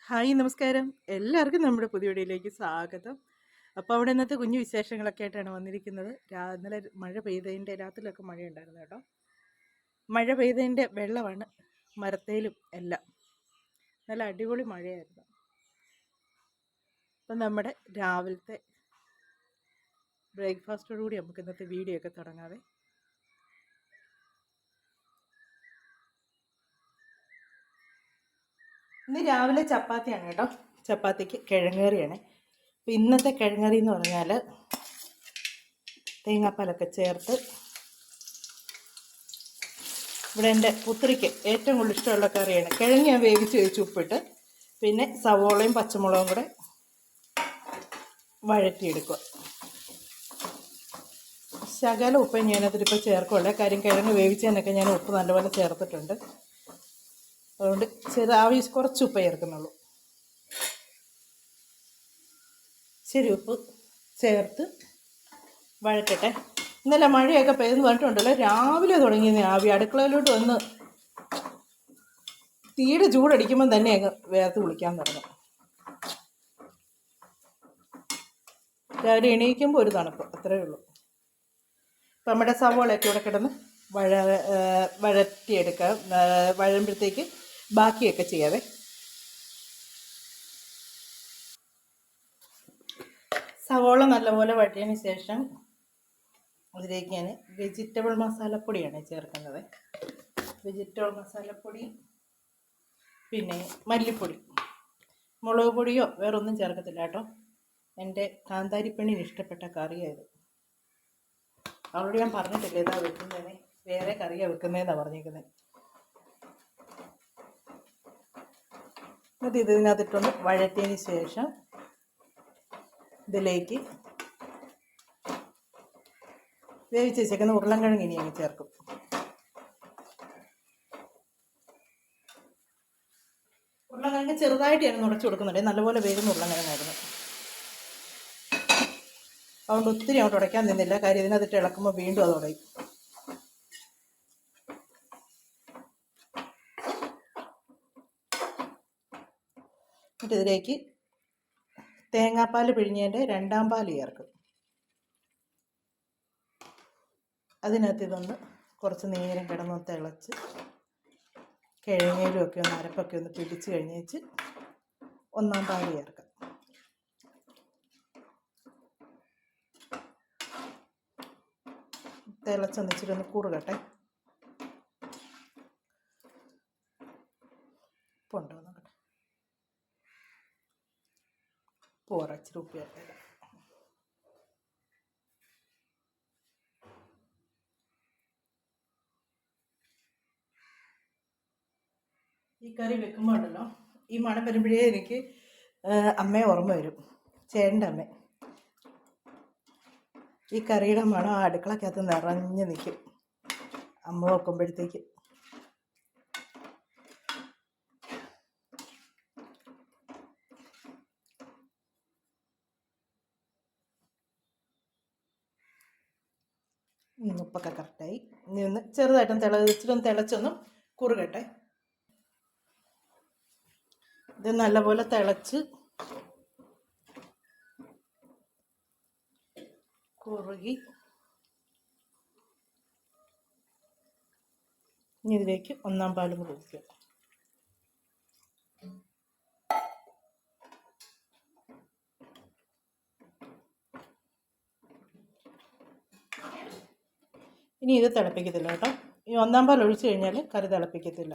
Hi നമസ്കാരം. എല്ലാവർക്കും നമ്മുടെ പുതിയ വീഡിയോയിലേക്ക് സ്വാഗതം. അപ്പോൾ അവിടെ ഇന്നത്തെ കുഞ്ഞു വിശേഷങ്ങളൊക്കെ ആയിട്ടാണ് വന്നിരിക്കുന്നത്. ഇന്നലെ മഴ പെയ്തതിൻ്റെ രാത്രിയിലൊക്കെ മഴയുണ്ടായിരുന്നു കേട്ടോ. മഴ പെയ്തതിൻ്റെ വെള്ളമാണ് മരത്തേലും എല്ലാം. നല്ല അടിപൊളി മഴയായിരുന്നു. അപ്പം നമ്മുടെ രാവിലത്തെ ബ്രേക്ക്ഫാസ്റ്റോടുകൂടി നമുക്ക് ഇന്നത്തെ വീഡിയോ ഒക്കെ തുടങ്ങാവേ. ഇന്ന് രാവിലെ ചപ്പാത്തിയാണ് കേട്ടോ. ചപ്പാത്തിക്ക് കിഴങ്ങേറിയാണ്. അപ്പം ഇന്നത്തെ കിഴങ്ങറി എന്ന് പറഞ്ഞാൽ തേങ്ങാപ്പാലൊക്കെ ചേർത്ത്, ഇവിടെ എൻ്റെ പുത്രിക്ക് ഏറ്റവും കൂടുതൽ ഇഷ്ടമുള്ള കറിയാണ്. കിഴങ്ങ് ഞാൻ വേവിച്ച് വെച്ച് ഉപ്പിട്ട് പിന്നെ സവോളയും പച്ചമുളകും കൂടെ വഴറ്റിയെടുക്കുക. ശകലം ഉപ്പ് ഞാനതിലിപ്പോൾ ചേർക്കുള്ളൂ. കാര്യം കിഴങ്ങ് വേവിച്ചതിനൊക്കെ ഞാൻ ഉപ്പ് നല്ലപോലെ ചേർത്തിട്ടുണ്ട്. അതുകൊണ്ട് കുറച്ച് ഉപ്പ് ചേർക്കുന്നുള്ളൂ. ശരി, ഉപ്പ് ചേർത്ത് വഴറ്റട്ടെ. ഇന്നലെ മഴയൊക്കെ പെയ്തെന്ന് പറഞ്ഞിട്ടുണ്ടല്ലോ, രാവിലെ തുടങ്ങിയ ആവി അടുക്കളയിലോട്ട് വന്ന് തീരെ ചൂടടിക്കുമ്പം തന്നെ അങ്ങ് വേർത്ത് കുളിക്കാൻ തുടങ്ങും. രാവിലെ എണീക്കുമ്പോൾ ഒരു തണുപ്പ്, അത്രയേ ഉള്ളൂ. അപ്പം നമ്മുടെ സവോളയൊക്കെ ഇവിടെ കിടന്ന് വഴറ്റിയെടുക്കാം. വഴമ്പഴത്തേക്ക് ബാക്കിയൊക്കെ ചെയ്യാവേ. സവോള നല്ലപോലെ വഴറ്റിയതിന് ശേഷം അതിലേക്ക് ഞാൻ വെജിറ്റബിൾ മസാലപ്പൊടിയാണ് ചേർക്കുന്നത്. വെജിറ്റബിൾ മസാലപ്പൊടി, പിന്നെ മല്ലിപ്പൊടി, മുളക് പൊടിയോ വേറൊന്നും ചേർക്കത്തില്ല കേട്ടോ. എൻ്റെ കാന്താരിപ്പെണ്ണിന് ഇഷ്ടപ്പെട്ട കറിയായത്. അവളോട് ഞാൻ പറഞ്ഞിട്ടില്ല ഇതാ വെക്കുന്നതിന്, വേറെ കറിയാണ് വെക്കുന്നതെന്നാണ് പറഞ്ഞിരിക്കുന്നത്. എന്നിട്ട് ഇതിനകത്തിട്ടൊന്ന് വഴറ്റിയതിന് ശേഷം ഇതിലേക്ക് വേവിച്ച് വെച്ചേക്കുന്ന ഉരുളൻകിഴങ്ങ് ഇനി അങ്ങ് ചേർക്കും. ഉരുളൻകിഴങ്ങ് ചെറുതായിട്ട് ഞാൻ ഉടച്ചു കൊടുക്കുന്നുണ്ട്. നല്ലപോലെ വേകുന്ന ഉരുളൻകിഴങ്ങായിരുന്നു. അതുകൊണ്ട് ഒത്തിരി അങ്ങോട്ട് ഉടയ്ക്കാൻ നിന്നില്ല. കാര്യം ഇതിനകത്തിട്ട് ഇളക്കുമ്പോൾ വീണ്ടും അത് ഉടയും. എന്നിട്ട് ഇതിലേക്ക് തേങ്ങാപ്പാൽ പിഴിഞ്ഞതിൻ്റെ രണ്ടാം പാൽ ചേർക്കും. അതിനകത്ത് ഇതൊന്ന് കുറച്ച് നേരം കിടന്ന് തിളച്ച് കിഴങ്ങയിലും ഒക്കെ ഒന്ന് അരപ്പൊക്കെ ഒന്ന് പിടിച്ച് കഴിഞ്ഞേച്ച് ഒന്നാം പാൽ ചേർക്കാം. തിളച്ചൊന്നിച്ചിട്ട് ഒന്ന് കുറുകട്ടെ. ഉപ്പുണ്ടോ നോക്കട്ടെ. ഉപ്പ് ഉപ്പ് ചേർക്കാം. ഈ കറി വെക്കുമ്പോൾ ഉണ്ടല്ലോ, ഈ മണം വരുമ്പോഴേ എനിക്ക് അമ്മയെ ഓർമ്മ വരും. ചേട്ടൻ്റെ അമ്മ. ഈ കറിയുടെ മണം ആ അടുക്കളക്കകത്ത് നിറഞ്ഞു നിൽക്കും അമ്മ വെക്കുമ്പോഴത്തേക്ക്. ഉപ്പൊക്കെ കറക്റ്റായി. ഇനി ഒന്ന് ചെറുതായിട്ടും ഇച്ചിട്ടൊന്ന് തിളച്ചൊന്നും കുറുകട്ടെ. ഇത് നല്ലപോലെ തിളച്ച് കുറുകി ഇനി ഇതിലേക്ക് ഒന്നാം പാലും കൂടി ഒഴിക്കുക. ഇനി ഇത് തിളപ്പിക്കത്തില്ല കേട്ടോ. ഈ ഒന്നാം പാൽ ഒഴിച്ചു കഴിഞ്ഞാൽ കറി തിളപ്പിക്കത്തില്ല.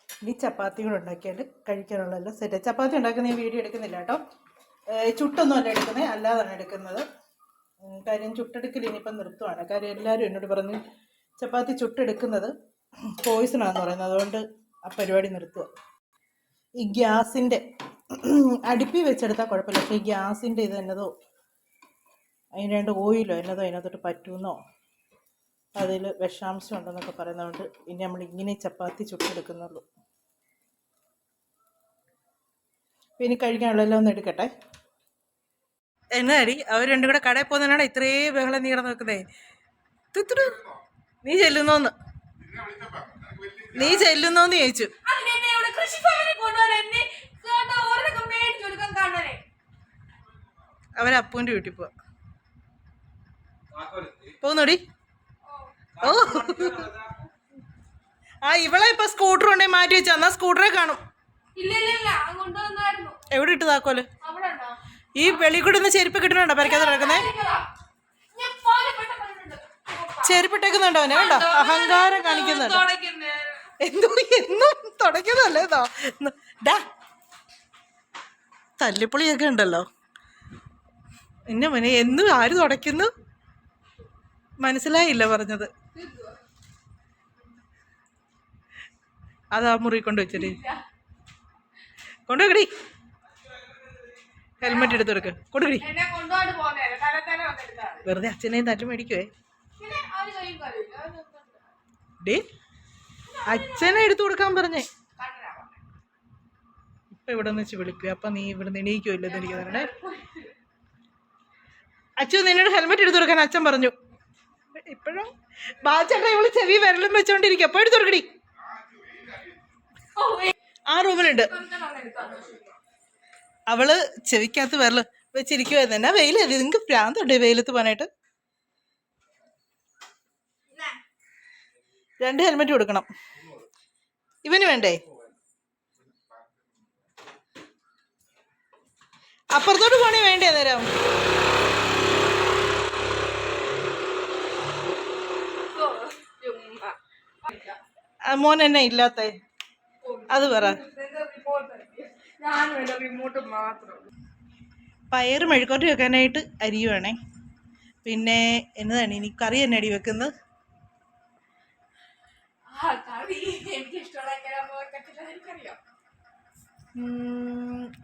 ഇനി ചപ്പാത്തി കൂടെ ഉണ്ടാക്കിയാൽ കഴിക്കാനുള്ളതെല്ലാം സെറ്റ്. ചപ്പാത്തി ഉണ്ടാക്കുന്ന ഈ വീഡിയോ എടുക്കുന്നില്ല കേട്ടോ. ചുട്ടൊന്നും അല്ല എടുക്കുന്നത്, അല്ലാതാണ് എടുക്കുന്നത്. കാര്യം ചുട്ടെടുക്കൽ ഇനിയിപ്പം നിർത്തുവാണ്. കാര്യം എല്ലാവരും എന്നോട് പറഞ്ഞ് ചപ്പാത്തി ചുട്ടെടുക്കുന്നത് പോയിസണാന്ന് പറയുന്നത്. അതുകൊണ്ട് ആ പരിപാടി നിർത്തുക. ഈ ഗ്യാസിൻ്റെ അടുപ്പി വെച്ചെടുത്താൽ കുഴപ്പമില്ല. പക്ഷേ ഈ ഗ്യാസിൻ്റെ ഇത് എന്നതോ അതിൻ്റെ ഓയിലോ എന്നതോ അതിനകത്തോട്ട് പറ്റുമെന്നോ അതിൽ വിഷാംശം ഉണ്ടെന്നൊക്കെ പറയുന്നതുകൊണ്ട് ഇനി നമ്മൾ ഇങ്ങനെ ചപ്പാത്തി ചുട്ടെടുക്കുന്നുള്ളൂ. ഇനി കഴിക്കാനുള്ളതെല്ലാം ഒന്ന് എടുക്കട്ടെ. എന്നാടി അവർ രണ്ടും കൂടെ കടയിൽ പോകുന്നതിനാണ് ഇത്രയും ബഹളം നീ കിടന്ന് വെക്കുന്നേ. തുത്തുടു നീ ചെല്ലുന്നോന്ന്. നീ ചെല്ലുന്നോന്ന് ചോദിച്ചു. അവരപ്പൂന്റെ വീട്ടിൽ പോവാ. പോന്നോടി. ഓ ആ ഇവളെ ഇപ്പൊ സ്കൂട്ടർ കൊണ്ടേ മാറ്റി വെച്ചാ. എന്നാ സ്കൂട്ടറെ കാണും. എവിടെ ഇട്ട് താക്കോല്? ഈ വെളിക്കൂടെ നിന്ന് ചെരുപ്പ് കിട്ടുന്നുണ്ടോ? പരക്കാതെ കിടക്കുന്നേ ചെരുപ്പിട്ടേക്കുന്നുണ്ടോ? അവനെ വേണ്ട അഹങ്കാരം കാണിക്കുന്നുണ്ട്. എന്തോ എന്നും തുടയ്ക്കുന്നല്ലേ ഇതോ ഡാ തല്ലിപ്പൊളിയൊക്കെ ഉണ്ടല്ലോ. എന്നെ മോനെ എന്നും ആര് തുടയ്ക്കുന്നു മനസ്സിലായില്ല പറഞ്ഞത്. അതാ മുറി കൊണ്ട് വെച്ചിട്ട് കൊണ്ടുവെക്കടി. ഹെൽമെറ്റ് എടുത്ത് കൊടുക്ക. കൊടുക്കടി. വെറുതെ അച്ഛനെയും തല്ലു മേടിക്കുവേ. ഡേ അച്ഛനെ എടുത്തു കൊടുക്കാൻ പറഞ്ഞേ. ഇപ്പൊ ഇവിടെ നിന്ന് വെച്ച് വിളിക്കുക. അപ്പൊ നീ ഇവിടെ നിന്ന് എണീക്കുമല്ലോ എന്ന് എനിക്ക് തന്നെ. അച്ഛൻ നിന്നോട് ഹെൽമെറ്റ് എടുത്തു കൊടുക്കാൻ അച്ഛൻ പറഞ്ഞു. ഇപ്പോഴും ബാച്ചേട്ടാ ഇവള് ചെവി വിരലും വെച്ചോണ്ടിരിക്കുക. അപ്പൊ എടുത്തു കൊടുക്കടി. ആ റൂമിലുണ്ട്. അവള് ചെവിക്കകത്ത് വിരല് വെച്ചിരിക്കുവായിരുന്നു. എന്നാ വെയിലല്ലേ നിങ്ങക്ക് പ്രാന്തുണ്ട് വെയിലത്ത് പോകാനായിട്ട്. 2 ഹെൽമെറ്റ് കൊടുക്കണം. ഇവന് വേണ്ടേ? അപ്പുറത്തോട്ട് പോണേ വേണ്ടേ നേരം? മോൻ എന്നെ ഇല്ലാത്ത അത് പറ. പയറ് മെഴുക്കോട്ട് വെക്കാനായിട്ട് അരി വേണേ. പിന്നെ എന്നതാണ് ഇനി കറി തന്നെ അടി വെക്കുന്നത്.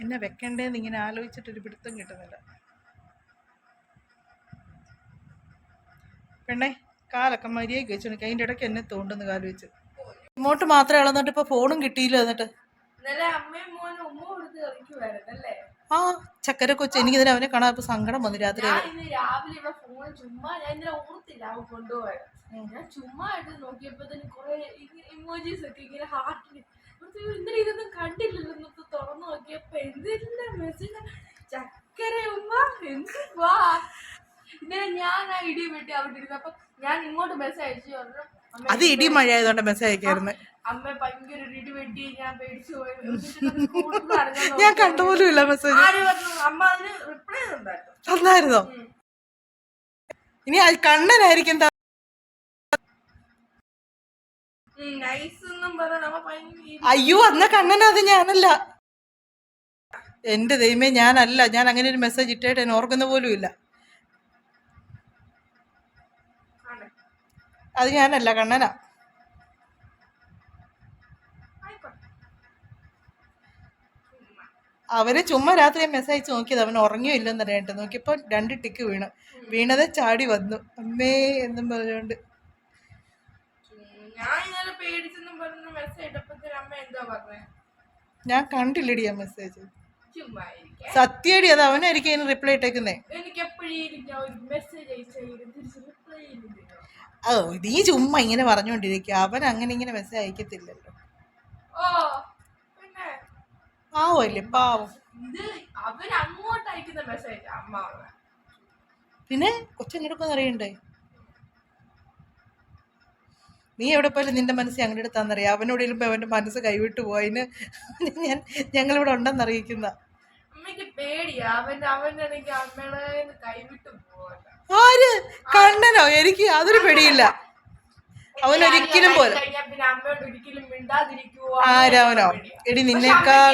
എന്നെ വെക്കണ്ടേന്ന് ഇങ്ങനെ ആലോചിച്ചിട്ടൊരു പിടുത്തം കിട്ടുന്നില്ല. പെണ്ണേ കാലൊക്കെ മര്യാദയ്ക്ക് വെച്ചു. അതിൻ്റെ ഇടയ്ക്ക് എന്നെ തോണ്ടെന്ന് കാല് വെച്ച്. ഇങ്ങോട്ട് മാത്രമേ ഇളന്നിട്ട് ഇപ്പൊ ഫോണും കിട്ടിയില്ല. എന്നിട്ട് ആ ചക്കര കൊച്ചു എനിക്ക് ഇതിന് അവനെ കാണാൻ ഇപ്പൊ സങ്കടം വന്നു. രാത്രി ഞാൻ ചുമ്മാ ആയിട്ട് നോക്കിയപ്പോ കൊറേ ഇമോജീസ് ഒക്കെ ഇങ്ങനെ ഹാർട്ടിന് ഇന്നലെ ഇതൊന്നും കണ്ടില്ലല്ലോ എന്നൊക്കെ തുറന്നു നോക്കിയപ്പോ എന്തെല്ലാം മെസ്സേജ് ചക്കര ഉമ്മ എന്തുവാ. ഇന്നലെ ഞാൻ ആ ഇടി വെട്ടി അവിടെ ഇരുന്നു. അപ്പൊ ഞാൻ ഇങ്ങോട്ട് മെസ്സേജ് അയച്ചു പറഞ്ഞു. അത് ഇടി മഴ ആയതുകൊണ്ട് മെസ്സേജ് അയക്കായിരുന്നു. അമ്മ ഭയങ്കര ഇടി വെട്ടി ഞാൻ പേടിച്ചു പോയി. ഞാൻ കണ്ടുപോലും ഇല്ല മെസ്സേജ്. അമ്മ അതിന് റിപ്ലൈ തന്നായിരുന്നോ? ഇനി കണ്ണനായിരിക്കും. അയ്യോ അന്ന കണ്ണന. അത് ഞാനല്ല. എന്റെ ദൈവമേ ഞാനല്ല. ഞാൻ അങ്ങനെ ഒരു മെസ്സേജ് ഇട്ടായിട്ട് എന്നെ ഓർക്കുന്ന പോലും ഇല്ല. അത് ഞാനല്ല കണ്ണനാ. അവര് ചുമ്മാ രാത്രി മെസ്സേജ് അയച്ച് നോക്കിയത്. അവൻ ഉറങ്ങിയോ ഇല്ലെന്ന് അറിയാണ്ട് നോക്കിയപ്പോ 2 ടിക്ക് വീണത് ചാടി വന്നു. അമ്മേ എന്നും പറഞ്ഞോണ്ട് ഞാൻ കണ്ടില്ലടി ആ മെസ്സേജ്. സത്യടി അത് അവനായിരിക്കും അതിന് റിപ്ലൈ ഇട്ടേക്കുന്നേ. ഓ നീ ചുമ്മാ ഇങ്ങനെ പറഞ്ഞോണ്ടിരിക്കുക. അവൻ അങ്ങനെ ഇങ്ങനെ മെസ്സേജ് അയക്കത്തില്ലല്ലോ. പാവല്ലേ പാവം. പിന്നെ കൊച്ചെടുക്കൊന്നും അറിയണ്ടേ? നീ എവിടെ പോയാലും നിന്റെ മനസ്സ് ഞങ്ങളുടെ അടുത്താന്നറിയാം. അവനോട് ചെല്ലുമ്പോ അവന്റെ മനസ്സ് കൈവിട്ടു പോയതിന് ഞങ്ങളിവിടെ ഉണ്ടെന്ന് അറിയിക്കുന്ന. ആര് കണ്ണനോ? എനിക്ക് അതൊരു പേടിയില്ല. അവനൊരിക്കലും പോലെ ആരവനോ എടി നിന്നേക്കാൾ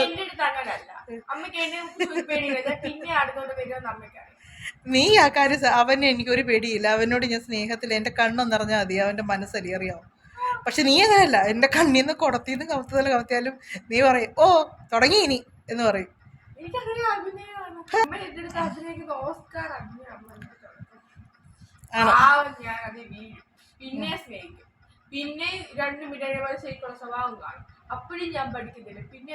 നീ ആ കാര്യം. അവനെ എനിക്കൊരു പേടിയില്ല. അവനോട് ഞാൻ സ്നേഹത്തിൽ എന്റെ കണ്ണൊന്നറിഞ്ഞാൽ മതി. അവന്റെ മനസ്സല്ലേ അറിയാം. പക്ഷെ നീ അങ്ങനെയല്ല. എന്റെ കണ്ണീന്ന് കുടത്തിന്ന് കവത്തിയാലും നീ പറയും ഓ തുടങ്ങി ഇനി എന്ന് പറയും. പിന്നെ സ്നേഹിക്കും. പിന്നെ 2 മിനിറ്റ് സ്വഭാവം കാണും. അപ്പോഴും ഞാൻ പഠിക്കുന്നില്ല. പിന്നെ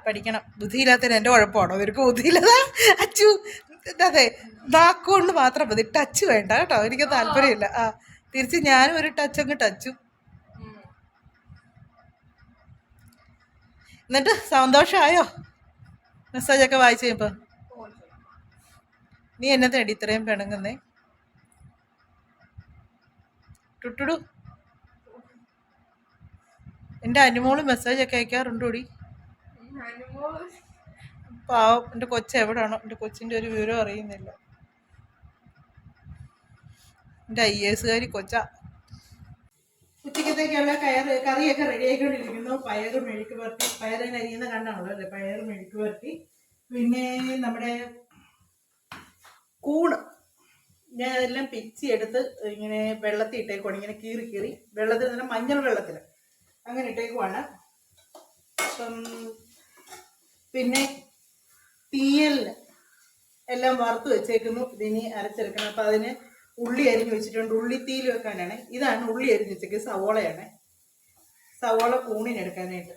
പഠിക്കണം. ബുദ്ധിയില്ലാത്തതിന് എന്റെ കുഴപ്പമാണോ? അവർക്ക് ബുദ്ധിയില്ലാതെ അച്ചു അതെ നാക്കുകൊണ്ട് മാത്രം മതി. ടച്ച് വേണ്ട കേട്ടോ. എനിക്ക് താല്പര്യമില്ല. തിരിച്ച് ഞാനും ഒരു ടച്ച് അങ്ങ് ടച്ചു. എന്നിട്ട് സന്തോഷമായോ മെസ്സേജൊക്കെ വായിച്ചു കഴിയുമ്പോൾ? നീ എന്നത്തേടി ഇത്രയും പിണങ്ങുന്നേ? ടുട്ടുടു എൻ്റെ അനുമോള് മെസ്സേജൊക്കെ അയക്കാറുണ്ടോടി? പാവം എൻ്റെ കൊച്ച് എവിടെയാണോ? എൻ്റെ കൊച്ചിൻ്റെ ഒരു വിവരം അറിയുന്നില്ല. എൻ്റെ IAS കൊച്ചാ. ഉച്ചക്കത്തേക്കുള്ള കറിയൊക്കെ റെഡി ആയിക്കൊണ്ടിരിക്കുന്നു. പയറ് മെഴുക്ക് പുരട്ടി, പയറിന് അരിയുന്ന കണ്ടാണല്ലോ അല്ലേ? പയറ് മെഴുക്ക് പുരട്ടി, പിന്നെ നമ്മുടെ കൂണ് ഞാൻ അതെല്ലാം പിച്ചി എടുത്ത് ഇങ്ങനെ വെള്ളത്തിൽ ഇട്ടേക്കുവാണ്. ഇങ്ങനെ കീറി കീറി വെള്ളത്തിൽ തന്നെ, മഞ്ഞൾ വെള്ളത്തിൽ അങ്ങനെ ഇട്ടേക്കുവാണ്. പിന്നെ തീയലിന് എല്ലാം വറുത്ത് വെച്ചേക്കുന്നു. ഇതിനി അരച്ചെടുക്കണം. അപ്പം അതിന് ഉള്ളി അരിഞ്ഞ് വെച്ചിട്ടുണ്ട്. ഉള്ളിത്തീയിൽ വെക്കാനാണ്. ഇതാണ് ഉള്ളി അരിഞ്ഞ് വെച്ചേക്ക്. സവോളയാണ്. സവോള കൂണിനെടുക്കാനായിട്ട്.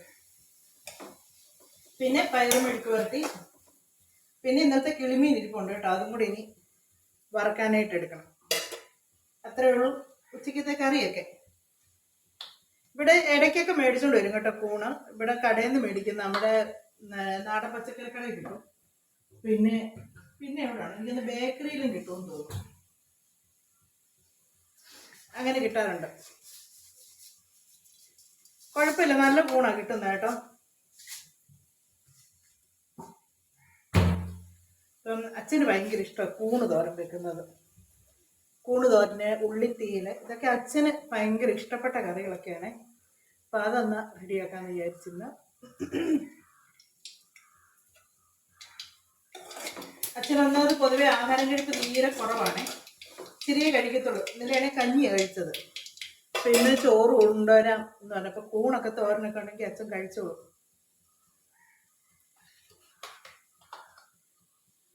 പിന്നെ പയറ് മെഴുക്ക് പുരട്ടി, പിന്നെ ഇന്നത്തെ കിളിമീൻ ഇരിപ്പുണ്ട് കേട്ടോ. അതും കൂടി ഇനി വറക്കാനായിട്ട് എടുക്കണം. അത്രേ ഉള്ളൂ ഉച്ചക്കത്തെ കറിയൊക്കെ. ഇവിടെ ഇടയ്ക്കൊക്കെ മേടിച്ചുകൊണ്ട് വരും കേട്ടോ കൂണ്. ഇവിടെ കടയിൽ നിന്ന് മേടിക്കുന്ന നമ്മുടെ നാടൻ പച്ചക്കറി കടയിൽ കിട്ടും. പിന്നെ എവിടെയാണ് എനിക്കൊന്ന് ബേക്കറിയിലും കിട്ടുമെന്ന് തോന്നുന്നു. അങ്ങനെ കിട്ടാറുണ്ട്. കുഴപ്പമില്ല, നല്ല കൂണാണ് കിട്ടുന്നത് കേട്ടോ. ഇപ്പം അച്ഛന് ഭയങ്കര ഇഷ്ടമാണ് കൂണ് തോരൻ വെക്കുന്നത്. കൂണ് തോരന്, ഉള്ളിത്തീയൽ, ഇതൊക്കെ അച്ഛന് ഭയങ്കര ഇഷ്ടപ്പെട്ട കറികളൊക്കെയാണ്. അപ്പം അതൊന്ന് റെഡിയാക്കാമെന്ന് വിചാരിച്ചിരുന്നു. അച്ഛനൊന്നത് പൊതുവെ ആഹാരം കഴിപ്പ് തീരെ കുറവാണ്. ചെറിയ കഴിക്കത്തുള്ളൂ. ഇന്നലെയാണ് കഞ്ഞിയാണ് കഴിച്ചത്. പിന്നെ ചോറ് കൊണ്ടുവരാം എന്ന് പറഞ്ഞപ്പോൾ കൂണൊക്കെ തോരനൊക്കെ ഉണ്ടെങ്കിൽ അച്ഛൻ കഴിച്ചോളൂ.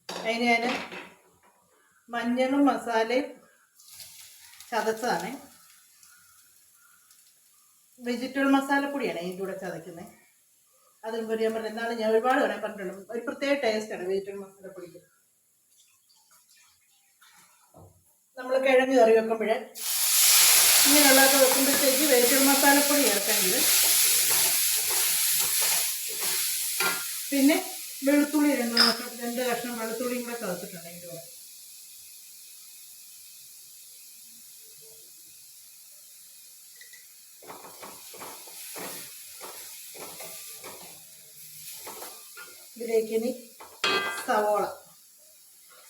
അതിന് ഞാൻ മഞ്ഞളും മസാലയും ചതച്ചതാണ്. വെജിറ്റബിൾ മസാലപ്പൊടിയാണ് അതിൻ്റെ കൂടെ ചതയ്ക്കുന്നത്. അതിന് പൊടി ഞാൻ പറഞ്ഞത് എന്നാലും ഞാൻ ഒരുപാട് തവണ പറഞ്ഞിട്ടുണ്ട്. ഒരു പ്രത്യേക ടേസ്റ്റാണ് വെജിറ്റബിൾ മസാലപ്പൊടിക്ക്. നമ്മൾ കിഴങ്ങ് കറി വെക്കുമ്പോൾ ഇങ്ങനെയുള്ളതൊക്കെ വെക്കുമ്പോഴത്തേക്ക് വെജിറ്റബിൾ മസാലപ്പൊടി ചേർക്കേണ്ടത്. പിന്നെ വെളുത്തുള്ളി രണ്ട് കഷ്ണം വെളുത്തുള്ളിയും കൂടെ ചതച്ചിട്ടുണ്ട് അതിൻ്റെ കൂടെ. ഇതിലേക്ക് ഇനി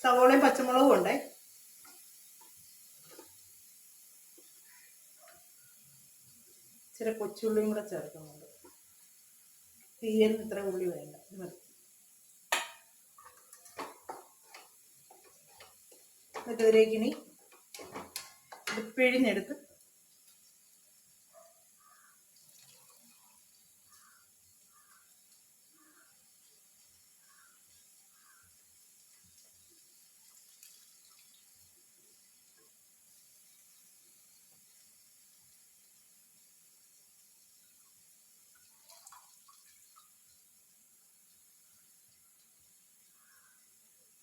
സവോളയും പച്ചമുളകും ഉണ്ടേ. ഇച്ചിരി കൊച്ചുള്ളിയും കൂടെ ചേർക്കുന്നുണ്ട്. തീയലിന് ഇത്ര ഉള്ളി വേണ്ട, ഇത് മതി. എന്നിട്ട് ഇതിലേക്ക് ഇനി ഇത് പിഴിഞ്ഞെടുത്ത്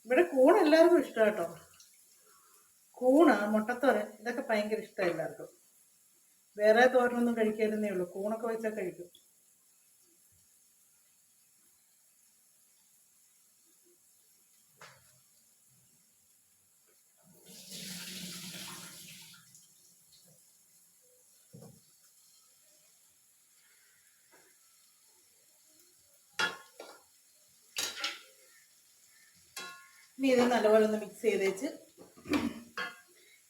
ഇവിടെ കൂണ് എല്ലാവർക്കും ഇഷ്ടം കേട്ടോ. കൂണ്, മുട്ടത്തോരൻ, ഇതൊക്കെ ഭയങ്കര ഇഷ്ടമാണ് എല്ലാവർക്കും. വേറെ തോരനൊന്നും കഴിക്കാതെന്നേ ഉള്ളൂ. കൂണൊക്കെ വെച്ചാൽ കഴിക്കും. ഇനി ഇത് നല്ലപോലെ ഒന്ന് മിക്സ് ചെയ്തേച്ച്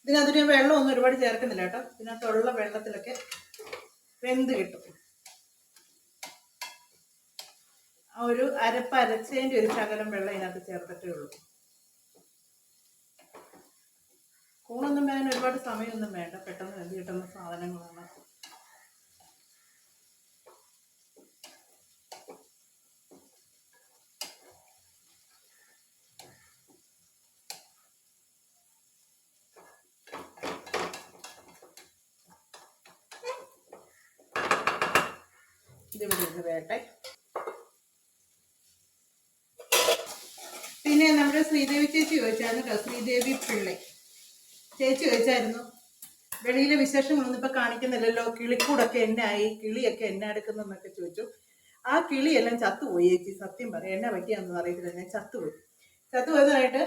ഇതിനകത്തൊരു വെള്ളമൊന്നും ഒരുപാട് ചേർക്കുന്നില്ല കേട്ടോ. ഇതിനകത്തുള്ള വെള്ളത്തിലൊക്കെ വെന്ത് കിട്ടും. ആ ഒരു അരച്ചതിൻ്റെ ഒരു ശകലം വെള്ളം ഇതിനകത്ത് ചേർത്തിട്ടേ ഉള്ളൂ. കൂണൊന്നും വേകാൻ ഒരുപാട് സമയമൊന്നും വേണ്ട, പെട്ടെന്ന് വെന്ത് കിട്ടുന്ന സാധനങ്ങളാണ്. ഇതിവിടെ വേട്ടെ. പിന്നെ നമ്മുടെ ശ്രീദേവി ചേച്ചി ചോദിച്ചായിരുന്നു കേട്ടോ, ശ്രീദേവി പിള്ളை ചേച്ചി ചോദിച്ചായിരുന്നു വെളിയിലെ വിശേഷങ്ങളൊന്നും ഇപ്പൊ കാണിക്കുന്നില്ലല്ലോ, കിളിക്കൂടൊക്കെ എന്നായി, കിളിയൊക്കെ എന്നാ എടുക്കുന്നൊക്കെ ചോദിച്ചു. ആ കിളിയെല്ലാം ചത്തുപോയി ചേച്ചി. സത്യം പറയാം, എന്നെ പറ്റിയാണെന്ന് അറിയത്തില്ല, ഞാൻ ചത്തുപോയതായിട്ട്.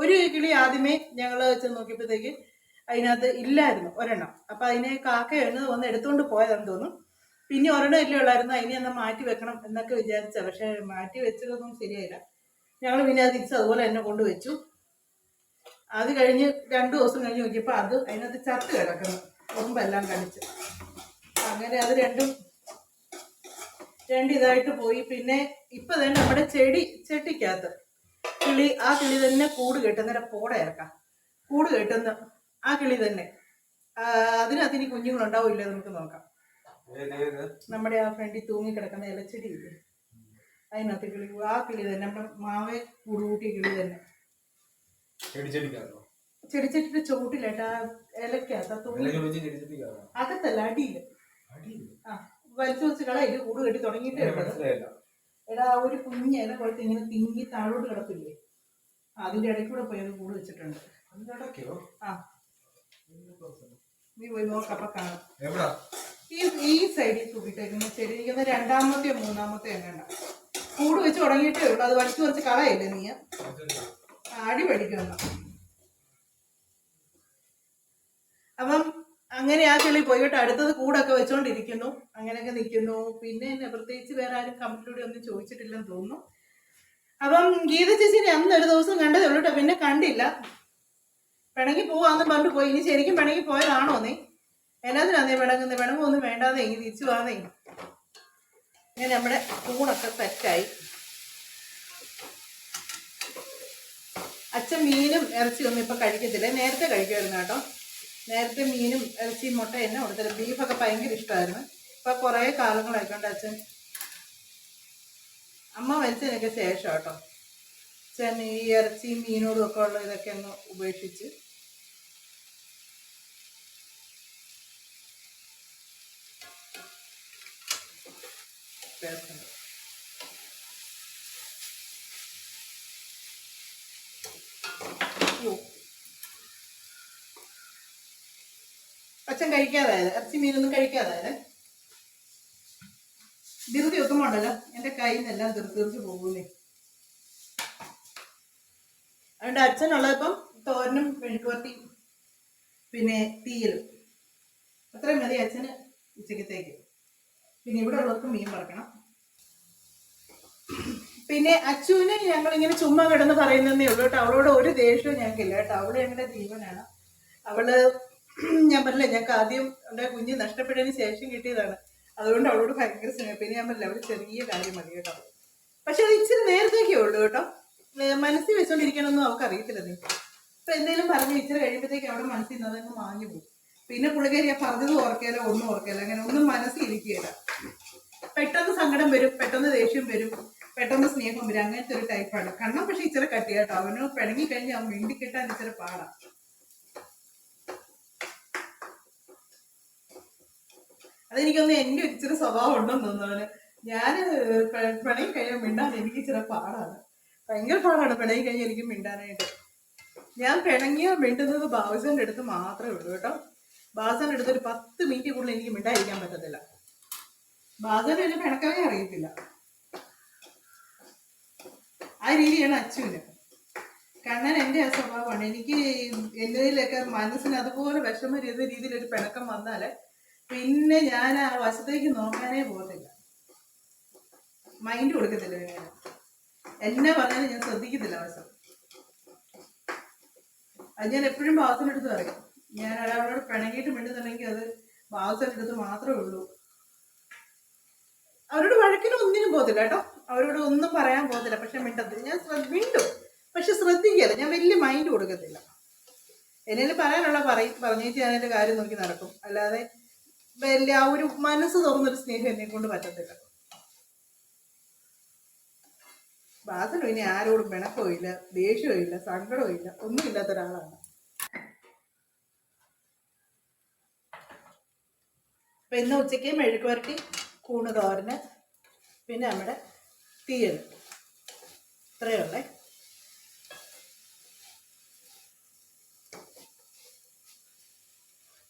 ഒരു കിളി ആദ്യമേ ഞങ്ങൾ വെച്ച് നോക്കിയപ്പോഴത്തേക്ക് അതിനകത്ത് ഇല്ലായിരുന്നു, ഒരെണ്ണം. അപ്പം അതിനെ കാക്കയൊന്ന് വന്ന് എടുത്തുകൊണ്ട് പോയതാണെന്ന് തോന്നുന്നു. പിന്നെ ഒരെണ്ണം ഇല്ലേ ഉള്ളായിരുന്നു, അതിനെ ഒന്ന് മാറ്റി വെക്കണം എന്നൊക്കെ വിചാരിച്ച, പക്ഷെ മാറ്റി വെച്ചതൊന്നും ശരിയായില്ല. ഞങ്ങൾ പിന്നെ അത് തിരിച്ച് അതുപോലെ തന്നെ കൊണ്ടുവച്ചു. അത് കഴിഞ്ഞ് 2 ദിവസം കഴിഞ്ഞ് നോക്കിയപ്പോൾ അത് അതിനകത്ത് ചത്ത് കിടക്കുന്നു, ഉറുമ്പെല്ലാം കടിച്ച്. അങ്ങനെ അത് രണ്ടും ഇതായിട്ട് പോയി. പിന്നെ ഇപ്പൊ തന്നെ നമ്മുടെ ചെട്ടിക്കകത്ത് ആ കിളി തന്നെ കൂട് കെട്ടുന്നേരം പോടെ ഇറക്കാം. കൂട് കെട്ടുന്ന ആ കിളി തന്നെ, അതിനകത്ത് ഇനി കുഞ്ഞുങ്ങളുണ്ടാവില്ല, നമുക്ക് നോക്കാം. നമ്മുടെ ആ ഫ്രണ്ടിൽ തൂങ്ങിക്കിടക്കുന്ന ഇലച്ചെടി ഇല്ലേ, അതിനകത്ത് ആ കിളി തന്നെ, നമ്മുടെ മാവെ കൂടുകൂട്ടിയ കിളി തന്നെ. ചെടിച്ചട്ടിന്റെ ചോട്ടിലായിട്ട് ആ ഇലക്കകത്ത് അകത്തല്ല, അടിയില്ല. ആ വലിച്ചു വെച്ച് കളയില് കൂട് കെട്ടി തുടങ്ങിയിട്ടേ ഉള്ളത്. എടാ ഒരു കുഞ്ഞ് ഇല പോലത്തെ ഇങ്ങനെ തിങ്ങി താഴോട്ട് കിടപ്പില്ലേ, അതിന്റെ ഇടയ്ക്ക് കൂടെ പോയി അത് കൂട് വെച്ചിട്ടുണ്ട്. ആ നീ പോയി നോക്കപ്പ കാണാം. ഈ സൈഡിൽ തൂക്കിട്ടേക്കുന്ന ചെടിയിരിക്കുന്ന 2ാമത്തെയോ 3ാമത്തെയോ എങ്ങാണ്ട കൂട് വെച്ച് തുടങ്ങിയിട്ടേ ഉള്ളൂ. അത് വലിച്ചു കുറച്ച് കളയില്ലേ നീ, അടി പഠിക്കുന്ന. അപ്പം അങ്ങനെ ആ കിളി പോയിട്ട് അടുത്തത് കൂടൊക്കെ വെച്ചോണ്ടിരിക്കുന്നു, അങ്ങനെയൊക്കെ നിൽക്കുന്നു. പിന്നെ എന്നെ പ്രത്യേകിച്ച് വേറെ ആരും കമന്റിലൂടെ ഒന്നും ചോദിച്ചിട്ടില്ലെന്ന് തോന്നുന്നു. അപ്പം ഗീത ചേച്ചിനെ അന്ന് ഒരു ദിവസം കണ്ടതേ ഉള്ളൂ കേട്ടോ, പിന്നെ കണ്ടില്ല. പിണങ്ങി പോവാന്ന് പറഞ്ഞിട്ട് പോയി. ഇനി ശരിക്കും പിണങ്ങി പോയതാണോ നീ? എന്നാത്തിനാന്നേ പിണങ്ങുന്നേ? പിണങ്ങൊന്നും വേണ്ടാന്നേ, ഇനി തിരിച്ചു വാന്നേ. ഇങ്ങനെ നമ്മുടെ കൂണൊക്കെ സെറ്റായി. അച്ഛൻ മീനും ഇറച്ചിയൊന്നും ഇപ്പൊ കഴിക്കത്തില്ല, നേരത്തെ കഴിക്കുമായിരുന്നു കേട്ടോ. നേരത്തെ മീനും ഇറച്ചിയും മുട്ട എന്നെ കൊടുത്തില്ല. ബീഫൊക്കെ ഭയങ്കര ഇഷ്ടമായിരുന്നു. ഇപ്പൊ കുറെ കാലങ്ങളായിക്കൊണ്ട് അച്ഛൻ, അമ്മ മരിച്ചതിനൊക്കെ ശേഷം കേട്ടോ, അച്ഛൻ ഈ ഇറച്ചിയും മീനോടും ഒക്കെ ഉള്ള ഇതൊക്കെ അങ്ങ് ഉപേക്ഷിച്ച്. അച്ഛൻ കഴിക്കാതായത്, ഇറച്ചി മീനൊന്നും കഴിക്കാതായത്. ധൃതി വെക്കുമ്പോണ്ടല്ലോ എൻ്റെ കയ്യിൽ നിന്നെല്ലാം തീർച്ച് പോകുന്നേ. അതുകൊണ്ട് അച്ഛനുള്ളപ്പം തോരനും മെഴുക്കുവരട്ടിയും പിന്നെ തീയലും അത്രയും മതി അച്ഛന് ഉച്ചക്കത്തേക്ക്. പിന്നെ ഇവിടെ ഉള്ളവർക്ക് മീൻ വറക്കണം. പിന്നെ അച്ചുവിനെ ഞങ്ങളിങ്ങനെ ചുമ്മാ കിടന്ന് പറയുന്നതേ ഉള്ളൂ കേട്ടോ. അവളോട് ഒരു ദേഷ്യവും ഞങ്ങൾക്കില്ല കേട്ടോ. അവള് ഞങ്ങളുടെ ജീവനാണ്. അവള് ഞാൻ പറഞ്ഞില്ല, ഞങ്ങൾക്ക് ആദ്യം എൻ്റെ കുഞ്ഞ് നഷ്ടപ്പെട്ടതിന് ശേഷം കിട്ടിയതാണ്. അതുകൊണ്ട് അവളോട് ഭയങ്കര സ്നേഹം. പിന്നെ ഞാൻ പറഞ്ഞില്ല, അവള് ചെറിയ കാര്യം മതി കേട്ടോ. പക്ഷെ അത് ഇച്ചിരി നേരത്തേക്കേ ഉള്ളൂ കേട്ടോ. മനസ്സിൽ വെച്ചോണ്ടിരിക്കാനൊന്നും അവൾക്ക് അറിയത്തില്ല. നീ ഇപ്പൊ എന്തെങ്കിലും പറഞ്ഞ് ഇച്ചിരി കഴിയുമ്പോഴത്തേക്ക് അവിടെ മനസ്സിൽ നിന്ന് അതങ്ങ് മാഞ്ഞു പോകും. പിന്നെ പുള്ളിക്കാരി ഞാൻ പറഞ്ഞത് ഓർക്കയില്ല, ഒന്നും ഓർക്കയില്ല, അങ്ങനെ ഒന്നും മനസ്സിൽ ഇരിക്കുകയില്ല. പെട്ടെന്ന് സങ്കടം വരും, പെട്ടെന്ന് ദേഷ്യം വരും, പെട്ടെന്ന് സ്നേഹം വരും. അങ്ങനത്തെ ഒരു ടൈപ്പാണ്. കണ്ണം പക്ഷെ ഇച്ചിരി കട്ടി കേട്ടോ. അവന് പിണങ്ങി കഴിഞ്ഞ് അവൻ മിണ്ടി കിട്ടാൻ ഇച്ചിരി പാടാ. അതെനിക്കൊന്ന് എൻ്റെ ഇച്ചിരി സ്വഭാവം ഉണ്ടെന്ന് തോന്നുന്നു അവന്. ഞാൻ പിണങ്ങി കഴിഞ്ഞാൽ മിണ്ടാൻ എനിക്ക് ഇച്ചിരി പാടാണ്, ഭയങ്കര പാടാണ് പിണങ്ങി കഴിഞ്ഞാൽ എനിക്ക് മിണ്ടാനായിട്ട്. ഞാൻ പിണങ്ങിയ മിണ്ടുന്നത് ബാബുസന്റെ അടുത്ത് മാത്രമേ ഉള്ളൂ കേട്ടോ. ബാബുസന്റെ അടുത്ത് ഒരു 10 മിനിറ്റ് കൂടുതൽ എനിക്ക് മിണ്ടായിരിക്കാൻ പറ്റത്തില്ല. ബാബുസന് എന്നെ പിണക്കാനേ അറിയത്തില്ല. ആ രീതിയാണ് അച്ചുവിന്. കണ്ണൻ എൻ്റെ ആ സ്വഭാവമാണ്. എനിക്ക് എന്റെതിലൊക്കെ മനസ്സിന് അതുപോലെ വിഷമ രീതിയിലൊരു പിണക്കം വന്നാല് പിന്നെ ഞാൻ ആ വശത്തേക്ക് നോക്കാനേ പോകത്തില്ല, മൈൻഡ് കൊടുക്കത്തില്ല. ഞാൻ എന്നെ പറഞ്ഞാലും ഞാൻ ശ്രദ്ധിക്കത്തില്ല വശം. അത് ഞാൻ എപ്പോഴും ബാബുസിന്റെ അടുത്ത് പറയും. ഞാൻ ഒരാളോട് പിണങ്ങിയിട്ട് മിണ്ടുന്നുണ്ടെങ്കിൽ അത് ബാബുസിന്റെ അടുത്ത് മാത്രമേ ഉള്ളൂ. അവരോട് വഴക്കിനും ഒന്നിനും പോകത്തില്ല കേട്ടോ. അവരോട് ഒന്നും പറയാൻ പോകത്തില്ല, പക്ഷെ മിണ്ടത്തില്ല. ഞാൻ മിണ്ടും, പക്ഷെ ശ്രദ്ധിക്കല്ല. ഞാൻ വലിയ മൈൻഡ് കൊടുക്കത്തില്ല. എന്നേലും പറയാനുള്ള പറഞ്ഞേച്ച് ഞാൻ എൻ്റെ കാര്യം നോക്കി നടക്കും. അല്ലാതെ വലിയ ആ ഒരു മനസ്സ് തുറന്നൊരു സ്നേഹം എന്നെ കൊണ്ട് പറ്റത്തില്ല. ബാസനും ഇനി ആരോടും പിണക്കവും ഇല്ല, ദേഷ്യവും ഇല്ല, സങ്കടവും ഇല്ല, ഒന്നും ഇല്ലാത്ത ഒരാളാണ്. അപ്പൊ ഇന്ന് ഉച്ചയ്ക്ക് മെഴുക്ക് വരട്ടി, കൂണ് തോരന്, പിന്നെ നമ്മുടെ തീയൽ, ഇത്രയുള്ളേ.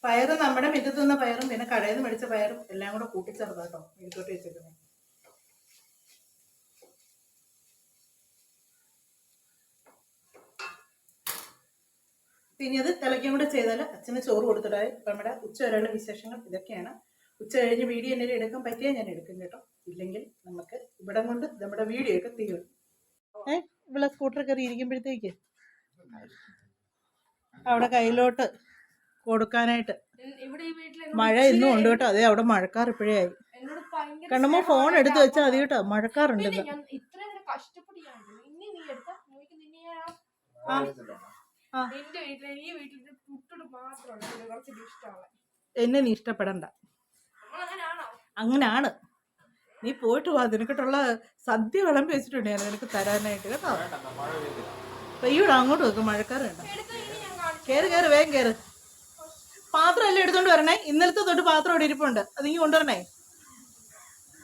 പയറ് നമ്മുടെ മുറ്റത്ത് നിന്ന പയറും പിന്നെ കടയിൽ നിന്ന് മേടിച്ച പയറും എല്ലാം കൂടെ കൂട്ടിച്ചേർത്താട്ടോ മെഴുക്ക് വരട്ടി വെച്ചിരുന്നത്. പിന്നെ അത് തിളയ്ക്കും കൂടെ ചെയ്താൽ അച്ഛന് ചോറ് കൊടുത്തിട്ടായി. ഇപ്പം നമ്മുടെ ഉച്ച വരെയുള്ള വിശേഷങ്ങൾ ഇതൊക്കെയാണ്. ഉച്ച കഴിഞ്ഞ് വീഡിയോ എന്തെങ്കിലും എടുക്കാൻ പറ്റിയാൽ ഞാൻ എടുക്കും കേട്ടോ. ഇല്ലെങ്കിൽ നമുക്ക് ഇവിടെ കൊണ്ട് നമ്മുടെ വീഡിയോ ഒക്കെ തീരും. ഇവിടെ സ്കൂട്ടർ കയറി ഇരിക്കുമ്പോഴത്തേക്ക് അവിടെ കയ്യിലോട്ട് കൊടുക്കാനായിട്ട് ഇവിടെ ഈ വീട്ടിൽ മഴ ഇന്നും ഉണ്ട് കേട്ടോ. അതെ, അവിടെ മഴക്കാർ ഇപ്പോഴേ ആയി. എന്നോട് ഭയങ്കര കണ്ണമ്മ ഫോൺ എടുത്ത് വെച്ചാൽ മതി കേട്ടോ, മഴക്കാറുണ്ട്. ഞാൻ ഇത്രയും കഷ്ടപ്പെടിയാണ് ഇനി നീ എടുത്താ നോക്കി നിന്നെ എന്റെ വീട്ടിൽ ഈ വീട്ടിൽ പുട്ടോട് മാത്രമാണ് കുറച്ച് ഇഷ്ടമുള്ളത്. എന്നെ നീ ഇഷ്ടപ്പെടണ്ട. അങ്ങനാണ്. നീ പോയിട്ട് വാ, നിനക്കിട്ടുള്ള സദ്യ വിളമ്പി വെച്ചിട്ടുണ്ട് ഞാൻ നിനക്ക് തരാനായിട്ട് കേട്ടോ. പെയ്യൂടെ അങ്ങോട്ട് വെക്കും, മഴക്കാറുണ്ട്. കയറി കയറി വേഗം കയറി. പാത്രം എല്ലാം എടുത്തോണ്ട് വരണേ. ഇന്നലത്തെ തൊട്ട് പാത്രം ഇവിടെ ഇരിപ്പുണ്ട്, അതിങ്ങി കൊണ്ടുവരണേ.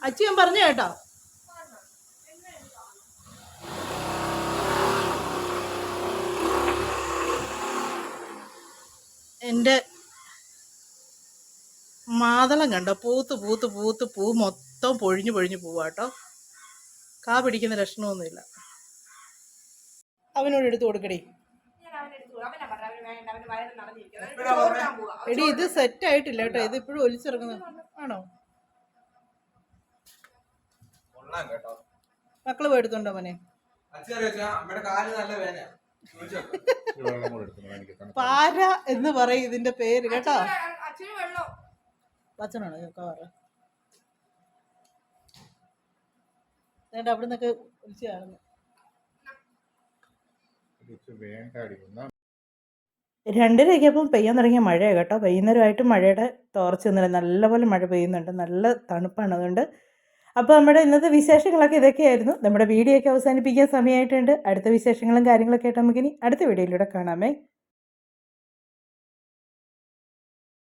അച്ഛൻ ഞാൻ പറഞ്ഞു കേട്ടോ. എൻ്റെ മാതളം കണ്ടോ, പൂത്ത് പൂത്ത് പൂത്ത് പൂ മൊത്തം പൊഴിഞ്ഞു പൊഴിഞ്ഞു പോവാട്ടോ. കാ പിടിക്കുന്ന ലക്ഷണമൊന്നുമില്ല. അവനോട് എടുത്ത് കൊടുക്കടി. എടി ഇത് സെറ്റ് ആയിട്ടില്ല കേട്ടോ, ഇത് ഇപ്പോഴും ഒലിച്ചിറങ്ങുന്നത് ആണോ? മക്കള് പോയെടുത്തോണ്ടോ മോനെ? പാര എന്ന് പറയും ഇതിന്റെ പേര് കേട്ടോ. പച്ചനാണോ ചോക്കാറ്? അവിടെ നിന്നൊക്കെ ഒലിച്ചു കാണുന്നു. 2:30 പെയ്യാൻ തുടങ്ങിയ മഴയാണ് കേട്ടോ. വൈകുന്നേരമായിട്ട് മഴയുടെ തോർച്ച ഒന്നുമില്ല, നല്ലപോലെ മഴ പെയ്യുന്നുണ്ട്, നല്ല തണുപ്പാണ്. അതുകൊണ്ട് അപ്പോൾ നമ്മുടെ ഇന്നത്തെ വിശേഷങ്ങളൊക്കെ ഇതൊക്കെയായിരുന്നു. നമ്മുടെ വീഡിയോ ഒക്കെ അവസാനിപ്പിക്കാൻ സമയമായിട്ടുണ്ട്. അടുത്ത വിശേഷങ്ങളും കാര്യങ്ങളൊക്കെ ആയിട്ട് നമുക്കിനി അടുത്ത വീഡിയോയിലൂടെ കാണാമേ.